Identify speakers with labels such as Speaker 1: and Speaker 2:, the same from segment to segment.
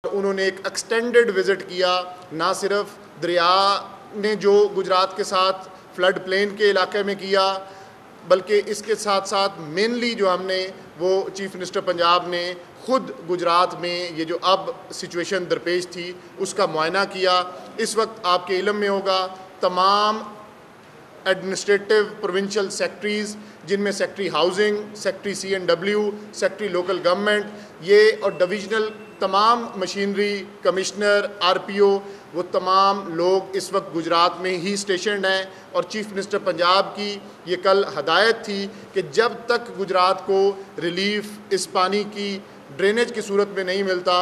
Speaker 1: उन्होंने एक extended visit किया, ना सिर्फ दरिया ने जो गुजरात के साथ फ्लड प्लेन के इलाके में किया, बल्कि इसके साथ साथ मेनली जो हमने वो चीफ मिनिस्टर पंजाब ने ख़ुद गुजरात में ये जो अब सिचुएशन दरपेश थी उसका मुआयना किया। इस वक्त आपके इल्म में होगा तमाम एडमिनिस्ट्रेटिव प्रोविंशियल सेक्रेटरीज़, जिनमें secretary housing, secretary CNW, secretary local government, ये और डिविजनल तमाम मशीनरी, कमिश्नर, RPO, वो तमाम लोग इस वक्त गुजरात में ही स्टेशनड हैं। और चीफ मिनिस्टर पंजाब की ये कल हदायत थी कि जब तक गुजरात को रिलीफ इस पानी की ड्रेनेज की सूरत में नहीं मिलता,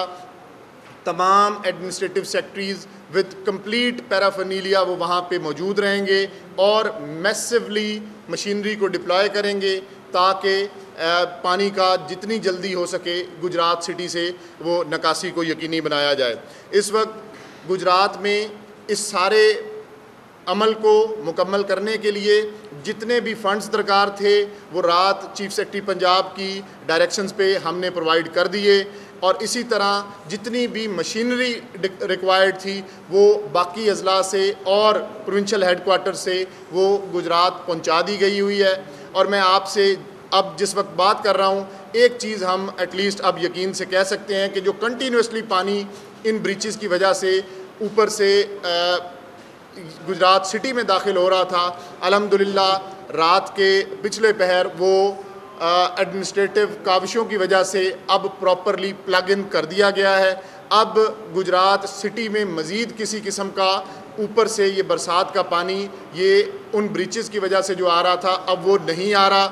Speaker 1: तमाम एडमिनिस्ट्रेटिव सेक्रेटरीज़ विद कंप्लीट पैराफर्नीलिया वो वहाँ पे मौजूद रहेंगे और मैसिवली मशीनरी को डिप्लॉय करेंगे ताकि पानी का जितनी जल्दी हो सके गुजरात सिटी से वो निकासी को यकीनी बनाया जाए। इस वक्त गुजरात में इस सारे अमल को मुकम्मल करने के लिए जितने भी फ़ंड्स दरकार थे वो रात चीफ सेक्रेटरी पंजाब की डायरेक्शंस पे हमने प्रोवाइड कर दिए, और इसी तरह जितनी भी मशीनरी रिक्वायर्ड थी वो बाकी अजला से और प्रोविंशियल हेडक्वार्टर से वो गुजरात पहुंचा दी गई हुई है। और मैं आपसे अब जिस वक्त बात कर रहा हूँ, एक चीज़ हम एटलीस्ट अब यकीन से कह सकते हैं कि जो कंटिन्यूसली पानी इन ब्रीचेस की वजह से ऊपर से गुजरात सिटी में दाखिल हो रहा था, अल्हम्दुलिल्लाह रात के पिछले पहर वो एडमिनिस्ट्रेटिव काविशों की वजह से अब प्रॉपरली प्लग इन कर दिया गया है। अब गुजरात सिटी में मज़ीद किसी किस्म का ऊपर से ये बरसात का पानी ये उन ब्रीचेस की वजह से जो आ रहा था अब वो नहीं आ रहा।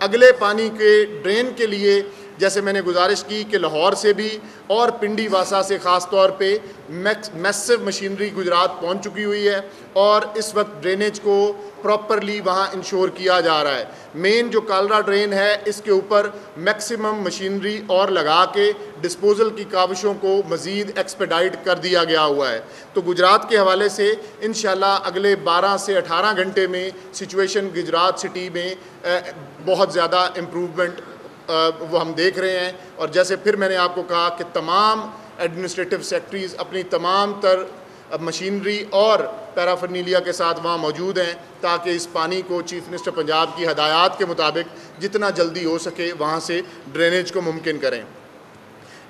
Speaker 1: अगले पानी के ड्रेन के लिए जैसे मैंने गुजारिश की कि लाहौर से भी और पिंडी वासा से ख़ास तौर पे मैसिव मशीनरी गुजरात पहुंच चुकी हुई है और इस वक्त ड्रेनेज को प्रॉपरली वहाँ इंश्योर किया जा रहा है। मेन जो कालरा ड्रेन है इसके ऊपर मैक्सिमम मशीनरी और लगा के डिस्पोज़ल की काविशों को मज़ीद एक्सपेडाइट कर दिया गया हुआ है। तो गुजरात के हवाले से इंशाल्लाह अगले 12 से 18 घंटे में सिचुएशन गुजरात सिटी में बहुत ज़्यादा इम्प्रूवमेंट वो हम देख रहे हैं। और जैसे फिर मैंने आपको कहा कि तमाम एडमिनिस्ट्रेटिव सेक्रेटरीज़ अपनी तमाम तर मशीनरी और पैराफर्नीलिया के साथ वहाँ मौजूद हैं ताकि इस पानी को चीफ मिनिस्टर पंजाब की हदायत के मुताबिक जितना जल्दी हो सके वहाँ से ड्रेनेज को मुमकिन करें।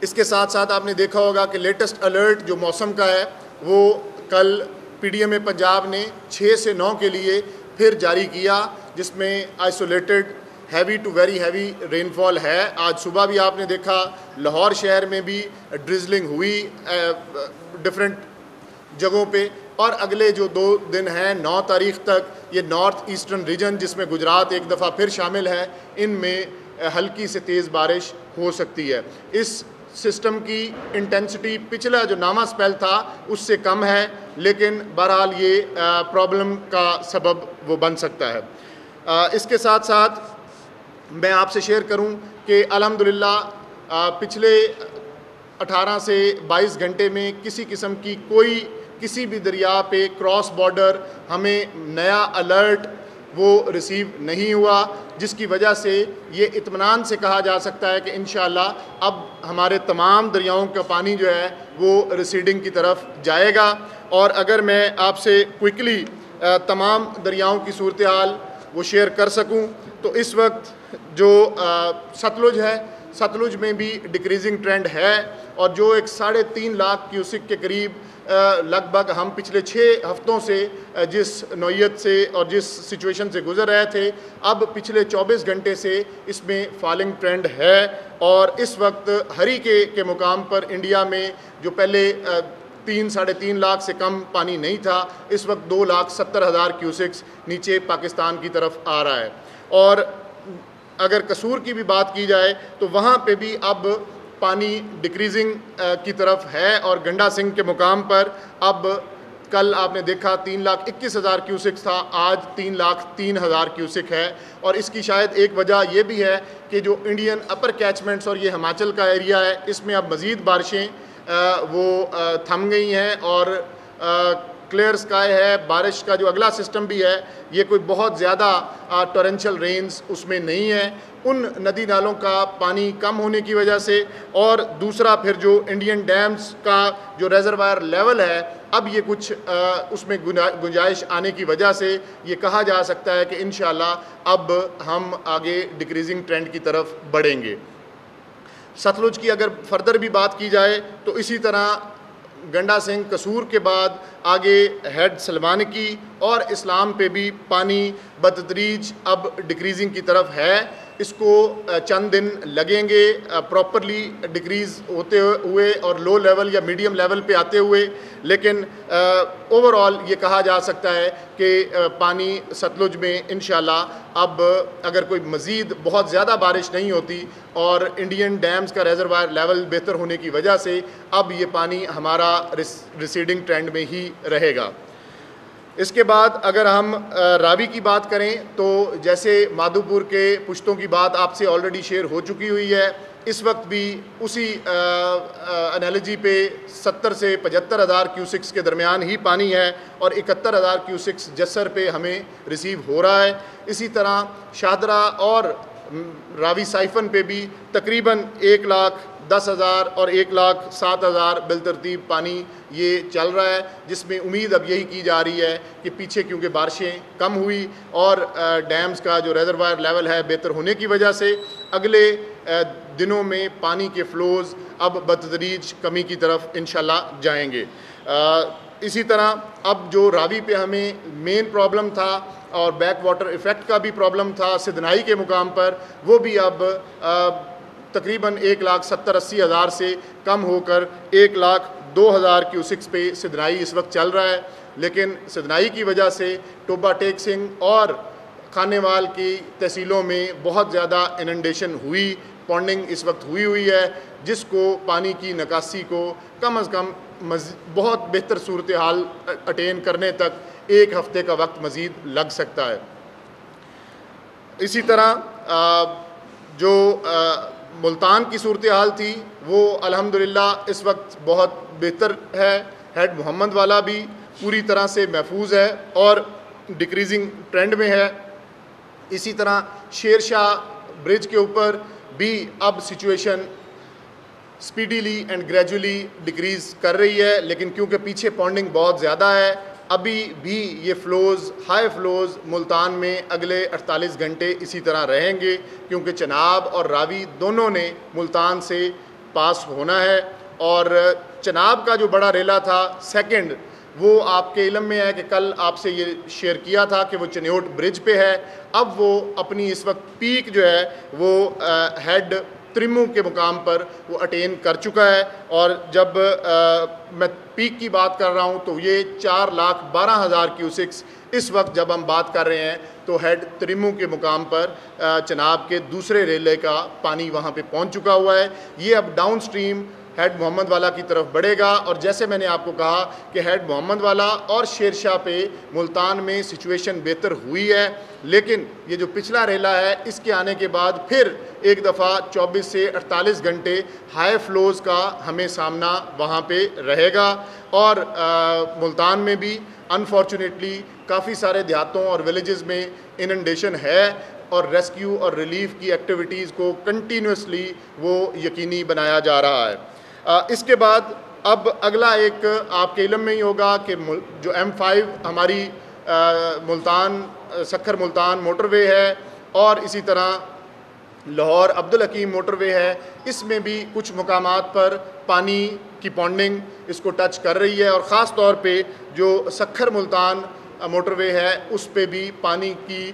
Speaker 1: इसके साथ साथ आपने देखा होगा कि लेटेस्ट अलर्ट जो मौसम का है वो कल PDMA पंजाब ने 6 से 9 के लिए फिर जारी किया, जिसमें isolated heavy to very heavy rainfall है। आज सुबह भी आपने देखा लाहौर शहर में भी ड्रिजलिंग हुई डिफरेंट जगहों पे, और अगले जो 2 दिन हैं 9 तारीख़ तक ये नॉर्थ ईस्टर्न रीजन जिसमें गुजरात एक दफ़ा फिर शामिल है, इनमें हल्की से तेज़ बारिश हो सकती है। इस सिस्टम की इंटेंसिटी पिछला जो नामा स्पेल था उससे कम है, लेकिन बहरहाल ये प्रॉब्लम का सबब वो बन सकता है। इसके साथ साथ मैं आपसे शेयर करूं कि अल्हम्दुलिल्लाह पिछले 18 से 22 घंटे में किसी किस्म की कोई किसी भी दरिया पे क्रॉस बॉर्डर हमें नया अलर्ट वो रिसीव नहीं हुआ, जिसकी वजह से ये इत्मीनान से कहा जा सकता है कि इंशाअल्लाह अब हमारे तमाम दरियाओं का पानी जो है वो रिसीडिंग की तरफ जाएगा। और अगर मैं आपसे क्विकली तमाम दरियाओं की सूरत हाल वो शेयर कर सकूं तो इस वक्त जो सतलुज है, सतलुज में भी डिक्रीजिंग ट्रेंड है, और जो एक 3.5 लाख क्यूसिक के करीब लगभग हम पिछले 6 हफ्तों से जिस नौयत से और जिस सिचुएशन से गुजर रहे थे, अब पिछले 24 घंटे से इसमें फॉलिंग ट्रेंड है। और इस वक्त हरीके के मुकाम पर इंडिया में जो पहले 3-3.5 लाख से कम पानी नहीं था, इस वक्त 2,70,000 क्यूसिक्स नीचे पाकिस्तान की तरफ आ रहा है। और अगर कसूर की भी बात की जाए तो वहाँ पे भी अब पानी डिक्रीजिंग की तरफ है, और गंडा सिंह के मुकाम पर अब कल आपने देखा 3,21,000 क्यूसिक था, आज 3,03,000 क्यूसिक है। और इसकी शायद एक वजह यह भी है कि जो इंडियन अपर कैचमेंट्स और ये हिमाचल का एरिया है इसमें अब मज़ीद बारिशें वो थम गई हैं और क्लियर स्काई है, बारिश का जो अगला सिस्टम भी है ये कोई बहुत ज़्यादा टोरेंशियल रेन्स उसमें नहीं है, उन नदी नालों का पानी कम होने की वजह से, और दूसरा फिर जो इंडियन डैम्स का जो रेजरवायर लेवल है अब ये कुछ उसमें गुंजाइश आने की वजह से ये कहा जा सकता है कि इंशाल्लाह अब हम आगे डिक्रीजिंग ट्रेंड की तरफ बढ़ेंगे। सतलुज की अगर फर्दर भी बात की जाए तो इसी तरह गंडा सिंह कसूर के बाद आगे हेड सलमान की और इस्लाम पे भी पानी बतदरीज अब डिक्रीजिंग की तरफ है। इसको चंद दिन लगेंगे प्रॉपरली डिक्रीज़ होते हुए और लो लेवल या मीडियम लेवल पे आते हुए, लेकिन ओवरऑल ये कहा जा सकता है कि पानी सतलुज में इंशाल्लाह अब अगर कोई मज़ीद बहुत ज़्यादा बारिश नहीं होती और इंडियन डैम्स का रेजरवायर लेवल बेहतर होने की वजह से अब ये पानी हमारा रिसीडिंग ट्रेंड में ही रहेगा। इसके बाद अगर हम रावी की बात करें तो जैसे माधोपुर के पुश्तों की बात आपसे ऑलरेडी शेयर हो चुकी हुई है, इस वक्त भी उसी एनालॉजी पे 70 से 75 हज़ार क्यूसिक्स के दरमियान ही पानी है और 71 हज़ार क्यूसिक्स जस्सर पे हमें रिसीव हो रहा है। इसी तरह शादरा और रावी साइफन पे भी तकरीबन 1,10,000 और 1,07,000 बिलतरतीब पानी ये चल रहा है, जिसमें उम्मीद अब यही की जा रही है कि पीछे क्योंकि बारिशें कम हुई और डैम्स का जो रेजरवायर लेवल है बेहतर होने की वजह से अगले दिनों में पानी के फ़्लोज़ अब बतदरीज कमी की तरफ इंशाल्लाह जाएंगे। इसी तरह अब जो रावी पे हमें मेन प्रॉब्लम था और बैक वाटर इफ़ेक्ट का भी प्रॉब्लम था सिदनाई के मुकाम पर, वो भी अब तकरीबन 1,70,80 हज़ार से कम होकर 1,02,000 क्यूसिक्स पे सिदनाई इस वक्त चल रहा है। लेकिन सिदनाई की वजह से टोबा टेक सिंह और खानेवाल की तहसीलों में बहुत ज़्यादा इनंडेशन हुई, पॉन्डिंग इस वक्त हुई है, जिसको पानी की निकासी को कम अज़ कम बहुत बेहतर सूरत हाल अटेन करने तक 1 हफ़्ते का वक्त मज़ीद लग सकता है। इसी तरह जो मुल्तान की सूरत हाल थी वो अल्हम्दुलिल्लाह इस वक्त बहुत बेहतर है, हेड मोहम्मद वाला भी पूरी तरह से महफूज है और डिक्रीजिंग ट्रेंड में है। इसी तरह शेर शाह ब्रिज के ऊपर भी अब situation speedily and gradually decrease कर रही है, लेकिन क्योंकि पीछे पॉन्डिंग बहुत ज़्यादा है अभी भी ये फ़्लोज़ हाई फ़्लोज़ मुल्तान में अगले 48 घंटे इसी तरह रहेंगे, क्योंकि चनाब और रावी दोनों ने मुल्तान से पास होना है। और चनाब का जो बड़ा रेला था सेकंड, वो आपके इल्म में है कि कल आपसे ये शेयर किया था कि वो चन्योट ब्रिज पे है। अब वो अपनी इस वक्त पीक जो है वो हेड त्रिमू के मुकाम पर वो अटेन कर चुका है, और जब मैं पीक की बात कर रहा हूँ तो ये 4,12,000 क्यूसिक्स इस वक्त जब हम बात कर रहे हैं तो हेड त्रिमू के मुकाम पर चनाब के दूसरे रेले का पानी वहाँ पे पहुँच चुका हुआ है। ये अब डाउन स्ट्रीम हेड मोहम्मद वाला की तरफ बढ़ेगा, और जैसे मैंने आपको कहा कि हेड मोहम्मद वाला और शेर शाह पे मुल्तान में सिचुएशन बेहतर हुई है, लेकिन ये जो पिछला रेला है इसके आने के बाद फिर एक दफ़ा 24 से 48 घंटे हाई फ्लोज़ का हमें सामना वहाँ पे रहेगा। और मुल्तान में भी अनफॉर्चुनेटली काफ़ी सारे देहातों और विलेजेस में इनंडेशन है और रेस्क्यू और रिलीफ की एक्टिविटीज़ को कंटिन्यूसली वो यकीनी बनाया जा रहा है। इसके बाद अब अगला एक आपके इल्म में ही होगा कि जो M5 हमारी मुल्तान सक्खर मुल्तान मोटरवे है और इसी तरह लाहौर अब्दुल हकीम मोटरवे है, इसमें भी कुछ मुकामात पर पानी की पॉन्डिंग इसको टच कर रही है, और ख़ास तौर पे जो सक्खर मुल्तान मोटरवे है उस पे भी पानी की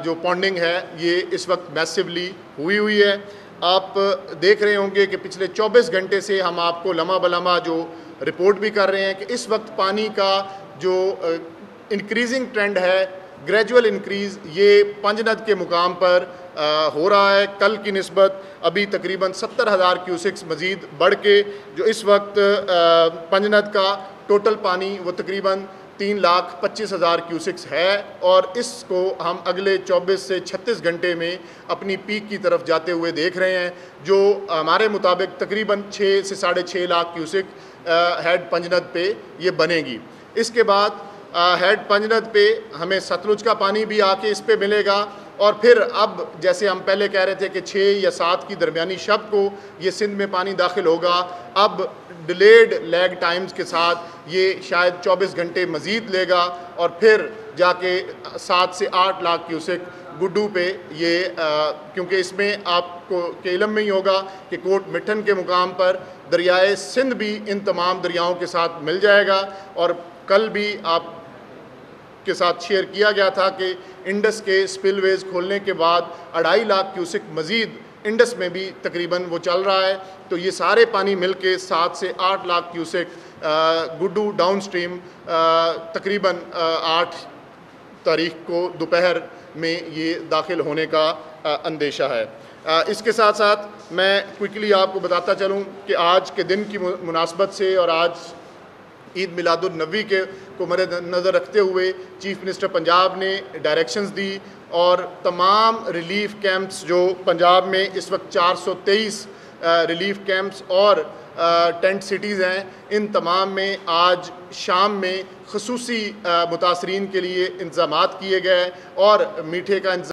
Speaker 1: जो पॉन्डिंग है ये इस वक्त मैसिवली हुई है। आप देख रहे होंगे कि पिछले 24 घंटे से हम आपको लम्हा बलम्हा जो रिपोर्ट भी कर रहे हैं कि इस वक्त पानी का जो इंक्रीजिंग ट्रेंड है, ग्रेजुअल इंक्रीज़, ये पंजनद के मुकाम पर हो रहा है। कल की निस्बत अभी तकरीबन 70,000 क्यूसिक्स मज़ीद बढ़ के जो इस वक्त पंजनद का टोटल पानी वो तकरीबन 3,25,000 क्यूसिक्स है, और इसको हम अगले 24 से 36 घंटे में अपनी पीक की तरफ जाते हुए देख रहे हैं, जो हमारे मुताबिक तकरीबन 6 से 6.5 लाख क्यूसिक हेड पंजनद पे ये बनेगी। इसके बाद हेड पंजनद पे हमें सतलुज का पानी भी आके इस पे मिलेगा। और फिर अब जैसे हम पहले कह रहे थे कि 6 या 7 की दरमियानी शब को ये सिंध में पानी दाखिल होगा, अब डिलेड लैग टाइम्स के साथ ये शायद 24 घंटे मज़ीद लेगा और फिर जाके 7 से 8 लाख क्यूसेक गुड्डू पे ये क्योंकि इसमें आपको के इलम में ही होगा कि कोट मिठन के मुकाम पर दरियाए सिंध भी इन तमाम दरियाओं के साथ मिल जाएगा। और कल भी आप के साथ शेयर किया गया था कि इंडस के स्पिलवेज खोलने के बाद 2.5 लाख क्यूसेक मज़ीद इंडस में भी तकरीबन वो चल रहा है। तो ये सारे पानी मिल के 7 से 8 lakh cusec Guddu down stream तकरीबन 8 तारीख को दोपहर में ये दाखिल होने का अंदेशा है। इसके साथ साथ मैं क्विकली आपको बताता चलूँ कि आज के दिन की मुनासबत से और आज ईद मिलादुन्नबी के को मद्देनज़र रखते हुए चीफ़ मिनिस्टर पंजाब ने डायरेक्शंस दी और तमाम रिलीफ़ कैंप्स जो पंजाब में इस वक्त 423 रिलीफ़ कैंप्स और टेंट सिटीज़ हैं, इन तमाम में आज शाम में ख़ुसूसी मुतासरीन के लिए इंतज़ामात किए गए और मीठे का